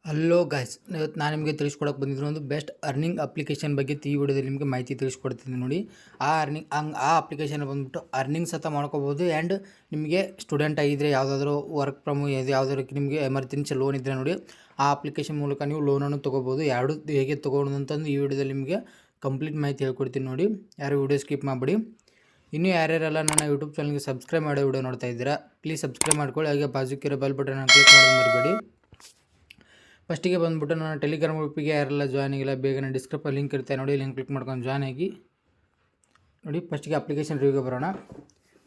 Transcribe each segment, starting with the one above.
Hello guys, ಇವತ್ತು ನಾನು ನಿಮಗೆ ತಿಳಿಸ್ಕೊಡಕ್ಕೆ ಬಂದಿದ್ರು ಒಂದು ಬೆಸ್ಟ್ ಅರ್ನಿಂಗ್ ಅಪ್ಲಿಕೇಶನ್ ಬಗ್ಗೆ ಈ ವಿಡಿಯೋದಲ್ಲಿ ನಿಮಗೆ ಮಾಹಿತಿ ತಿಳಿಸ್ಕೊಡ್ತೀನಿ ನೋಡಿ. ಆ ಅಪ್ಲಿಕೇಶನ್ ಬಂದ್ಬಿಟ್ಟು ಅರ್ನಿಂಗ್ ಸಹ ಮಾಡ್ಕೋಬೋದು. ಆ್ಯಂಡ್ ನಿಮಗೆ ಸ್ಟೂಡೆಂಟ್ ಆಗಿದ್ದರೆ ಯಾವುದಾದ್ರೂ ವರ್ಕ್ ಫ್ರಮ್ ಯಾವುದಾದ್ರು ನಿಮಗೆ ಎಮರ್ಜೆನ್ಸಿ ಲೋನ್ ಇದ್ದರೆ ನೋಡಿ, ಆ ಅಪ್ಲಿಕೇಶನ್ ಮೂಲಕ ನೀವು ಲೋನನ್ನು ತೊಗೋಬೋದು. ಎರಡು ಹೇಗೆ ತೊಗೊಳೋದು ಅಂತಂದು ಈ ವಿಡಿಯೋದಲ್ಲಿ ನಿಮಗೆ ಕಂಪ್ಲೀಟ್ ಮಾಹಿತಿ ಹೇಳ್ಕೊಡ್ತೀನಿ ನೋಡಿ. ಯಾರು ವಿಡಿಯೋ ಸ್ಕಿಪ್ ಮಾಡಿಬಿಡಿ. ಇನ್ನೂ ಯಾರ್ಯಾರೆಲ್ಲ ನನ್ನ ಯೂಟ್ಯೂಬ್ ಚಾನಲ್ಗೆ ಸಬ್ಸ್ಕ್ರೈಬ್ ಮಾಡೋ ವಿಡಿಯೋ ನೋಡ್ತಾ ಇದ್ದೀರಾ, ಪ್ಲೀಸ್ ಸಬ್ಸ್ಕ್ರೈಬ್ ಮಾಡ್ಕೊಳ್ಳಿ. ಹಾಗೆ ಬಾಜುಕಿರೋ ಬೆಲ್ ಬಟನ್ ಕ್ಲಿಕ್ ಮಾಡೋದು ಮರಿಬೇಡಿ. ಫಸ್ಟಿಗೆ ಬಂದುಬಿಟ್ಟು ನನ್ನ ಟೆಲಿಗ್ರಾಮ್ ಗ್ರೂಪಿಗೆ ಯಾರೆಲ್ಲ ಜಾಯ್ನ್ ಆಗಿಲ್ಲ, ಬೇಗನೆ ಡಿಸ್ಕ್ರಿಪ್ಷನ್ ಲಿಂಕ್ ಇರುತ್ತೆ ನೋಡಿ, ಲಿಂಕ್ ಕ್ಲಿಕ್ ಮಾಡ್ಕೊಂಡು ಜಾಯ್ನ್ ಆಗಿ ನೋಡಿ. ಫಸ್ಟಿಗೆ ಅಪ್ಲಿಕೇಶನ್ ರಿವ್ಯೂಗೆ ಬರೋಣ.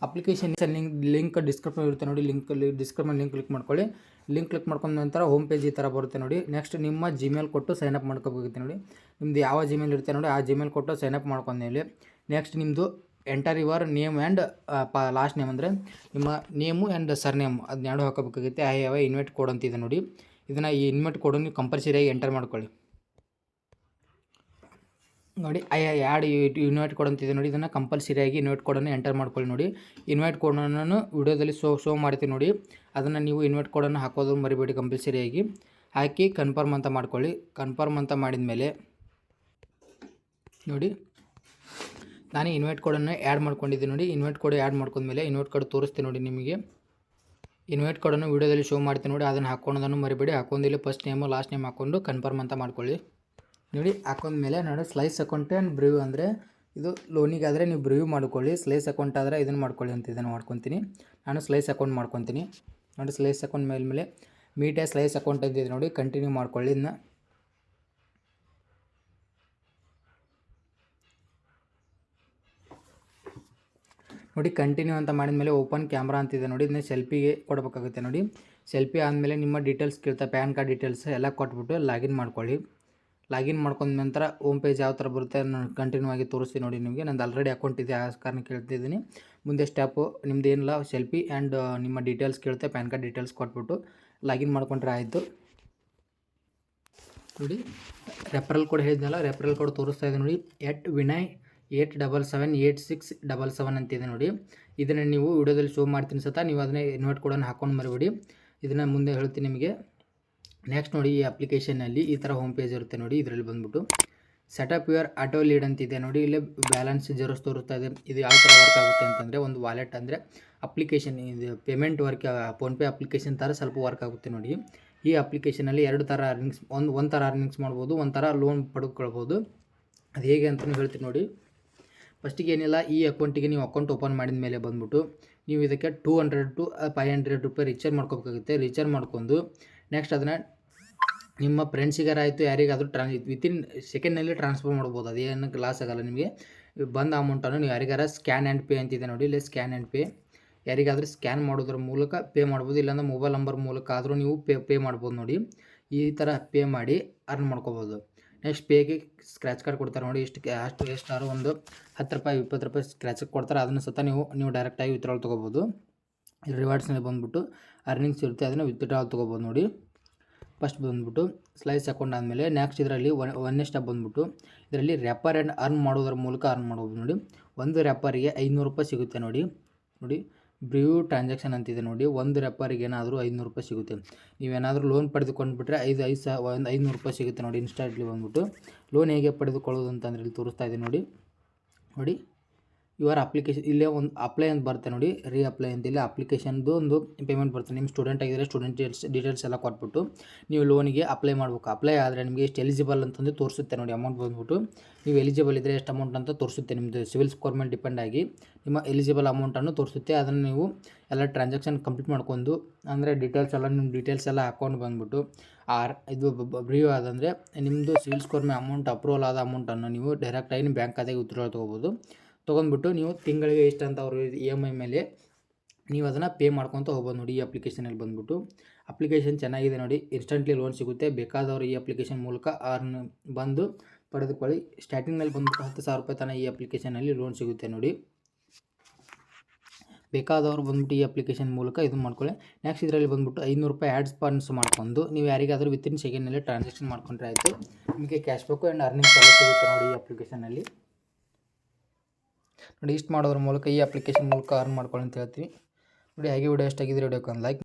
ಅಪ್ಲಿಕೇಶನ್ ಲಿಂಕ್ ಡಿಸ್ಕ್ರಿಪ್ಷನ್ ಇರುತ್ತೆ ನೋಡಿ, ಡಿಸ್ಕ್ರಿಪ್ಷನ್ ಲಿಂಕ್ ಕ್ಲಿಕ್ ಮಾಡ್ಕೊಳ್ಳಿ. ಲಿಂಕ್ ಕ್ಲಿಕ್ ಮಾಡ್ಕೊಂಡ ನಂತರ ಹೋಮ್ ಪೇಜ್ ಈ ಥರ ಬರುತ್ತೆ ನೋಡಿ. ನೆಕ್ಸ್ಟ್ ನಿಮ್ಮ ಜಿಮೇಲ್ ಕೊಟ್ಟು ಸೈನಪ್ ಮಾಡ್ಕೋಬೇಕಾಗುತ್ತೆ ನೋಡಿ. ನಿಮ್ಮದು ಯಾವ ಜಿಮೇಲ್ ಇರುತ್ತೆ ನೋಡಿ, ಆ ಜಿಮೇಲ್ ಕೊಟ್ಟು ಸೈನಪ್ ಮಾಡ್ಕೊಂಡೇಳಿ ನೆಕ್ಸ್ಟ್ ನಿಮ್ಮದು enter your name and last name ಅಂದರೆ ನಿಮ್ಮ ನೇಮು ಆ್ಯಂಡ್ ಸರ್ ನೇಮ್ ಅದನ್ನ ಎರಡು ಹಾಕೋಬೇಕಾಗುತ್ತೆ. ಐ ಹ್ಯಾವ್ ಇನ್ವೈಟ್ ಕೋಡ್ ಅಂತಿದೆ ನೋಡಿ, ಇದನ್ನು ಈ ಇನ್ವೈಟ್ ಕೋಡನ್ನು ನೀವು ಕಂಪಲ್ಸರಿಯಾಗಿ ಎಂಟರ್ ಮಾಡ್ಕೊಳ್ಳಿ ನೋಡಿ. ಯಾಡ್ ಇನ್ವೈಟ್ ಕೋಡ್ ಅಂತಿದೆ ನೋಡಿ, ಇದನ್ನು ಕಂಪಲ್ಸರಿಯಾಗಿ ಇನ್ವೈಟ್ ಕೋಡನ್ನು ಎಂಟರ್ ಮಾಡ್ಕೊಳ್ಳಿ ನೋಡಿ. ಇನ್ವೈಟ್ ಕೋಡನ್ನು ವಿಡಿಯೋದಲ್ಲಿ ಶೋ ಮಾಡ್ತೀವಿ ನೋಡಿ, ಅದನ್ನು ನೀವು ಇನ್ವೈಟ್ ಕೋಡನ್ನು ಹಾಕೋದು ಮರಿಬೇಡಿ. ಕಂಪಲ್ಸರಿಯಾಗಿ ಹಾಕಿ ಕನ್ಫರ್ಮ್ ಅಂತ ಮಾಡ್ಕೊಳ್ಳಿ. ಕನ್ಫರ್ಮ್ ಅಂತ ಮಾಡಿದ ಮೇಲೆ ನೋಡಿ, ನಾನು ಇನ್ವೈಟ್ ಕೋಡನ್ನು ಆ್ಯಡ್ ಮಾಡ್ಕೊಂಡಿದ್ದೀನಿ ನೋಡಿ. ಇನ್ವೈಟ್ ಕೋಡ್ ಆ್ಯಡ್ ಮಾಡ್ಕೊಂಡ್ಮೇಲೆ ಇನ್ವೈಟ್ ಕೋಡ್ ತೋರಿಸ್ತೀನಿ ನೋಡಿ ನಿಮಗೆ. ಇನ್ವೈಟ್ ಕೋಡನ್ನು ವೀಡಿಯೋದಲ್ಲಿ ಶೋ ಮಾಡ್ತೀನಿ ನೋಡಿ, ಅದನ್ನು ಹಾಕ್ಕೊಳ್ಳೋದನ್ನು ಮರಿಬೇಡಿ. ಹಾಕೊಂಡಿಲ್ಲ ಫಸ್ಟ್ ನೇಮು ಲಾಸ್ಟ್ ನೇಮ್ ಹಾಕ್ಕೊಂಡು ಕನ್ಫರ್ಮ್ ಅಂತ ಮಾಡ್ಕೊಳ್ಳಿ ನೋಡಿ. ಹಾಕೊಂಡ್ಮೇಲೆ ನೋಡಿ ಸ್ಲೈಸ್ ಅಕೌಂಟ್ ಆ್ಯಂಡ್ ಬ್ರಿವ್ ಅಂದರೆ ಇದು ಲೋನಿಗಾದರೆ ನೀವು ಬ್ರಿವ್ ಮಾಡ್ಕೊಳ್ಳಿ, ಸ್ಲೈಸ್ ಅಕೌಂಟ್ ಆದರೆ ಇದನ್ನು ಮಾಡ್ಕೊಳ್ಳಿ ಅಂತ ಇದನ್ನು ಮಾಡ್ಕೊತೀನಿ. ನಾನು ಸ್ಲೈಸ್ ಅಕೌಂಟ್ ಮಾಡ್ಕೊತೀನಿ ನೋಡಿ. ಸ್ಲೈಸ್ ಅಕೌಂಟ್ ಮೇಲೆ ಮೀಟೇ ಸ್ಲೈಸ್ ಅಕೌಂಟ್ ಅಂತಿದೆ ನೋಡಿ, ಕಂಟಿನ್ಯೂ ಮಾಡ್ಕೊಳ್ಳಿ. ಇದನ್ನ ನೋಡಿ ಕಂಟಿನ್ಯೂ ಅಂತ ಮಾಡಿದ ಮೇಲೆ ಓಪನ್ ಕ್ಯಾಮ್ರಾ ಅಂತಿದೆ ನೋಡಿ, ಇದನ್ನ ಸೆಲ್ಫಿಗೆ ಕೊಡಬೇಕಾಗುತ್ತೆ ನೋಡಿ. ಸೆಲ್ಫಿ ಆದಮೇಲೆ ನಿಮ್ಮ ಡೀಟೇಲ್ಸ್ ಕೇಳ್ತಾ, ಪ್ಯಾನ್ ಕಾರ್ಡ್ ಡೀಟೇಲ್ಸ್ ಎಲ್ಲ ಕೊಟ್ಬಿಟ್ಟು ಲಾಗಿನ್ ಮಾಡ್ಕೊಳ್ಳಿ. ಲಾಗಿನ್ ಮಾಡ್ಕೊಂಡ ನಂತರ ಹೋಮ್ ಪೇಜ್ ಯಾವ ಥರ ಬರುತ್ತೆ ನಾನು ಕಂಟಿನ್ಯೂ ಆಗಿ ತೋರಿಸ್ತೀನಿ ನೋಡಿ ನಿಮಗೆ. ನಂದು ಆಲ್ರೆಡಿ ಅಕೌಂಟ್ ಇದೆ, ಆ ಕಾರಣ ಕೇಳ್ತಿದ್ದೀನಿ. ಮುಂದೆ ಸ್ಟೆಪ್ಪು ನಿಮ್ದು ಏನಿಲ್ಲ, ಸೆಲ್ಫಿ ಆ್ಯಂಡ್ ನಿಮ್ಮ ಡೀಟೇಲ್ಸ್ ಕೇಳುತ್ತೆ, ಪ್ಯಾನ್ ಕಾರ್ಡ್ ಡೀಟೇಲ್ಸ್ ಕೊಟ್ಬಿಟ್ಟು ಲಾಗಿನ್ ಮಾಡ್ಕೊಂಡ್ರೆ ಆಯಿತು ನೋಡಿ. ರೆಫರಲ್ ಕೋಡ್ ಹೇಳಿದ್ನಲ್ಲ, ರೆಫರಲ್ ಕೋಡ್ ತೋರಿಸ್ತಾ ಇದೆ ನೋಡಿ, @ವಿನಯ್ 87786777 ಅಂತಿದೆ ನೋಡಿ. ಇದನ್ನು ನೀವು ವಿಡಿಯೋದಲ್ಲಿ ಶೋ ಮಾಡ್ತೀನಿ ಸತ, ನೀವು ಅದನ್ನೇ ಇನ್ವೈಟ್ ಕೋಡನ್ನು ಹಾಕೊಂಡು ಮರಿಬೇಡಿ. ಇದನ್ನು ಮುಂದೆ ಹೇಳ್ತೀನಿ ನಿಮಗೆ. ನೆಕ್ಸ್ಟ್ ನೋಡಿ, ಈ ಅಪ್ಲಿಕೇಶನಲ್ಲಿ ಈ ಥರ ಹೋಮ್ ಪೇಜ್ ಇರುತ್ತೆ ನೋಡಿ. ಇದರಲ್ಲಿ ಬಂದುಬಿಟ್ಟು ಸೆಟಪ್ ಯುವರ್ ಆಟೋ ಲೀಡ್ ಅಂತಿದೆ ನೋಡಿ. ಇಲ್ಲೇ ಬ್ಯಾಲೆನ್ಸ್ ಜೆರೋಸ್ ತೋರಿಸ್ತಾ ಇದೆ. ಇದು ಯಾವ ಥರ ವರ್ಕ್ ಆಗುತ್ತೆ ಅಂತಂದರೆ, ಒಂದು ವಾಲೆಟ್ ಅಂದರೆ ಅಪ್ಲಿಕೇಶನ್, ಇದು ಪೇಮೆಂಟ್ ವರ್ಕ್ ಫೋನ್ಪೇ ಅಪ್ಲಿಕೇಶನ್ ಥರ ಸ್ವಲ್ಪ ವರ್ಕ್ ಆಗುತ್ತೆ ನೋಡಿ. ಈ ಅಪ್ಲಿಕೇಶನಲ್ಲಿ ಎರಡು ಥರ ಅರ್ನಿಂಗ್ಸ್, ಒಂದು ಥರ ಅರ್ನಿಂಗ್ಸ್ ಮಾಡ್ಬೋದು, ಒಂದು ಥರ ಲೋನ್ ಪಡೆದುಕೊಳ್ಬೋದು. ಅದು ಹೇಗೆ ಅಂತಲೂ ಹೇಳ್ತೀನಿ ನೋಡಿ. ಫಸ್ಟಿಗೆ ಏನಿಲ್ಲ, ಈ ಅಕೌಂಟಿಗೆ ನೀವು ಅಕೌಂಟ್ ಓಪನ್ ಮಾಡಿದ ಮೇಲೆ ಬಂದುಬಿಟ್ಟು ನೀವು ಇದಕ್ಕೆ 200 to 500 ರೂಪಾಯಿ ರೀಚಾರ್ಜ್ ಮಾಡ್ಕೋಬೇಕಾಗುತ್ತೆ. ರೀಚಾರ್ಜ್ ಮಾಡ್ಕೊಂಡು ನೆಕ್ಸ್ಟ್ ಅದನ್ನು ನಿಮ್ಮ ಫ್ರೆಂಡ್ಸಿಗಾರಾಯಿತು ಯಾರಿಗಾದರೂ ವಿತಿನ್ ಸೆಕೆಂಡ್ನಲ್ಲಿ ಟ್ರಾನ್ಸ್ಫರ್ ಮಾಡ್ಬೋದು. ಅದೇನಕ್ಕೆ ಲಾಸ್ ಆಗೋಲ್ಲ ನಿಮಗೆ. ಬಂದ ಅಮೌಂಟನ್ನು ನೀವು ಯಾರಿಗಾರ ಸ್ಕ್ಯಾನ್ ಆ್ಯಂಡ್ ಪೇ ಅಂತಿದೆ ನೋಡಿ, ಇಲ್ಲಿ ಸ್ಕ್ಯಾನ್ ಆ್ಯಂಡ್ ಪೇ ಯಾರಿಗಾದರೂ ಸ್ಕ್ಯಾನ್ ಮಾಡೋದ್ರ ಮೂಲಕ ಪೇ ಮಾಡ್ಬೋದು. ಇಲ್ಲಾಂದ್ರೆ ಮೊಬೈಲ್ ನಂಬರ್ ಮೂಲಕ ಆದರೂ ನೀವು ಪೇ ಮಾಡ್ಬೋದು ನೋಡಿ. ಈ ಥರ ಪೇ ಮಾಡಿ ಅರ್ನ್ ಮಾಡ್ಕೋಬೋದು. ನೆಕ್ಸ್ಟ್ ಪೇಗೆ ಸ್ಕ್ರ್ಯಾಚ್ ಕಾರ್ಡ್ ಕೊಡ್ತಾರೆ ನೋಡಿ. ಎಷ್ಟಾದ್ರು ಒಂದು 10 ರೂಪಾಯಿ 20 ರೂಪಾಯಿ ಸ್ಕ್ರ್ಯಾಚ್ ಕೊಡ್ತಾರೆ, ಅದನ್ನು ಸಹ ನೀವು ಡೈರೆಕ್ಟಾಗಿ ವಿತ್ಡ್ರಾಲ್ ತೊಗೋಬೋದು. ರಿವಾರ್ಡ್ಸ್ನಲ್ಲಿ ಬಂದುಬಿಟ್ಟು ಅರ್ನಿಂಗ್ಸ್ ಇರುತ್ತೆ, ಅದನ್ನು ವಿತ್ಡ್ರಾಲ್ ತೊಗೋಬೋದು ನೋಡಿ. ಫಸ್ಟ್ ಬಂದುಬಿಟ್ಟು ಸ್ಲೈಸ್ ಅಕೌಂಟ್ ಆದಮೇಲೆ ನೆಕ್ಸ್ಟ್ ಇದರಲ್ಲಿ ಒಂದನೇ ಸ್ಟೆಪ್ ಬಂದುಬಿಟ್ಟು ಇದರಲ್ಲಿ ರೆಫರ್ ಆ್ಯಂಡ್ ಅರ್ನ್ ಮಾಡೋದ್ರ ಮೂಲಕ ಅರ್ನ್ ಮಾಡ್ಬೋದು ನೋಡಿ. ಒಂದು ರೆಫರಿಗೆ 500 ರೂಪಾಯಿ ಸಿಗುತ್ತೆ ನೋಡಿ. ಬ್ರಿವ್ ಟ್ರಾನ್ಸಾಕ್ಷನ್ ಅಂತಿದೆ ನೋಡಿ, ಒಂದು ರೆಫರಿಗೆ ಏನಾದರೂ 500 ರೂಪಾಯಿ ಸಿಗುತ್ತೆ. ನೀವೇನಾದರೂ ಲೋನ್ ಪಡೆದುಕೊಂಡ್ಬಿಟ್ರೆ 500 ರೂಪಾಯಿ ಸಿಗುತ್ತೆ ನೋಡಿ ಇನ್ಸ್ಟಾಂಟ್ಲಿ ಬಂದುಬಿಟ್ಟು. ಲೋನ್ ಹೇಗೆ ಪಡೆದುಕೊಳ್ಳೋದು ಅಂತಂದರೆ ಇಲ್ಲಿ ತೋರಿಸ್ತಾ ಇದೆ ನೋಡಿ. ಯುವರ್ ಅಪ್ಲಿಕೇಶನ್ ಇಲ್ಲೇ ಒಂದು ಅಪ್ಲೈ ಅಂತ ಬರುತ್ತೆ ನೋಡಿ, ಅಪ್ಲೈ ಅಂತ. ಇಲ್ಲಿ ಅಪ್ಲಿಕೇಶನ್ದು ಒಂದು ಪೇಮೆಂಟ್ ಬರುತ್ತೆ. ನಿಮ್ಮ ಸ್ಟೂಡೆಂಟ್ ಆಗಿದ್ದರೆ ಸ್ಟೂಡೆಂಟ್ ಡೀಟೇಲ್ಸ್ ಎಲ್ಲ ಕೊಟ್ಬಿಟ್ಟು ನೀವು ಲೋನಿಗೆ ಅಪ್ಲೈ ಮಾಡ್ಬೇಕು. ಅಪ್ಲೈ ಆದರೆ ನಿಮಗೆ ಎಷ್ಟು ಎಲಿಜಿಬಲ್ ಅಂತಂದು ತೋರಿಸುತ್ತೆ ನೋಡಿ. ಅಮೌಂಟ್ ಬಂದುಬಿಟ್ಟು ನೀವು ಎಲಿಜಿಬಲ್ ಇದ್ದರೆ ಎಷ್ಟು ಅಮೌಂಟ್ ಅಂತ ತೋರಿಸುತ್ತೆ. ನಿಮ್ಮದು ಸಿವಿಲ್ ಸ್ಕೋರ್ ಮೇಲೆ ಡಿಪೆಂಡ್ ಆಗಿ ನಿಮ್ಮ ಎಲಿಜಿಬಲ್ ಅಮೌಂಟನ್ನು ತೋರಿಸುತ್ತೆ. ಅದನ್ನು ನೀವು ಎಲ್ಲ ಟ್ರಾನ್ಸಾಕ್ಷನ್ ಕಂಪ್ಲೀಟ್ ಮಾಡ್ಕೊಂಡು, ಅಂದರೆ ನಿಮ್ಮ ಡೀಟೇಲ್ಸ್ ಎಲ್ಲ ಹಾಕ್ಕೊಂಡು ಬಂದುಬಿಟ್ಟು ಇದು ಬ್ರೀವ್ ಆದಂದರೆ ನಿಮ್ಮದು ಸಿವಿಲ್ ಸ್ಕೋರ್ ಮೇಲೆ ಅಮೌಂಟ್ ಅಪ್ರೂವಲ್ ಆದ ಅಮೌಂಟನ್ನು ನೀವು ಡೈರೆಕ್ಟಾಗಿ ನಿಮ್ಮ ಬ್ಯಾಂಕ್ ಖಾತೆಗೆ ವಿತ್ಡ್ರಾಲ್ ತೊಗೋಬೋದು. ತೊಗೊಂಡ್ಬಿಟ್ಟು ನೀವು ತಿಂಗಳಿಗೆ ಇಷ್ಟ ಅಂತ ಅವರು EMI ಮೇಲೆ ನೀವು ಅದನ್ನು ಪೇ ಮಾಡ್ಕೊತ ಹೋಗ್ಬೋದು ನೋಡಿ. ಈ ಅಪ್ಲಿಕೇಶನಲ್ಲಿ ಬಂದುಬಿಟ್ಟು ಅಪ್ಲಿಕೇಶನ್ ಚೆನ್ನಾಗಿದೆ ನೋಡಿ. ಇನ್ಸ್ಟೆಂಟ್ಲಿ ಲೋನ್ ಸಿಗುತ್ತೆ. ಬೇಕಾದವರು ಈ ಅಪ್ಲಿಕೇಶನ್ ಮೂಲಕ ಬಂದು ಪಡೆದುಕೊಳ್ಳಿ. ಸ್ಟಾರ್ಟಿಂಗ್ನಲ್ಲಿ ಬಂದುಬಿಟ್ಟು 10,000 ರೂಪಾಯಿ ತನಕ ಈ ಅಪ್ಲಿಕೇಶನಲ್ಲಿ ಲೋನ್ ಸಿಗುತ್ತೆ ನೋಡಿ. ಬೇಕಾದವರು ಬಂದುಬಿಟ್ಟು ಈ ಅಪ್ಲಿಕೇಶನ್ ಮೂಲಕ ಇದು ಮಾಡ್ಕೊಳ್ಳಿ. ನೆಕ್ಸ್ಟ್ ಇದರಲ್ಲಿ ಬಂದುಬಿಟ್ಟು 500 ರೂಪಾಯಿ ಆ್ಯಡ್ ಸ್ಪಾನ್ಸ್ ಮಾಡ್ಕೊಂಡು ನೀವು ಯಾರಿಗಾದರೂ ವಿತಿನ್ ಸೆಕೆಂಡ್ನಲ್ಲಿ ಟ್ರಾನ್ಸಾಕ್ಷನ್ ಮಾಡ್ಕೊಂಡ್ರೆ ಆಯಿತು. ನಿಮಗೆ ಕ್ಯಾಶ್ ಬ್ಯಾಕು ಆ್ಯಂಡ್ ಅರ್ನಿಂಗ್ಸ್ ಎಲ್ಲ ಸಿಗುತ್ತೆ ನೋಡಿ ಈ ಅಪ್ಲಿಕೇಶನಲ್ಲಿ ನೋಡಿ. ಇಷ್ಟು ಮಾಡೋದ್ರ ಮೂಲಕ ಈ ಅಪ್ಲಿಕೇಶನ್ ಮೂಲಕ ಅರ್ನ್ ಮಾಡ್ಕೊಳ್ಳಿ ಅಂತ ಹೇಳ್ತೀನಿ ನೋಡಿ. ಹಾಗೆ ವಿಡಿಯೋ ಎಷ್ಟಾಗಿದ್ರೆ ವಿಡಿಯೋಕ್ಕೆ ಒಂದು ಲೈಕ್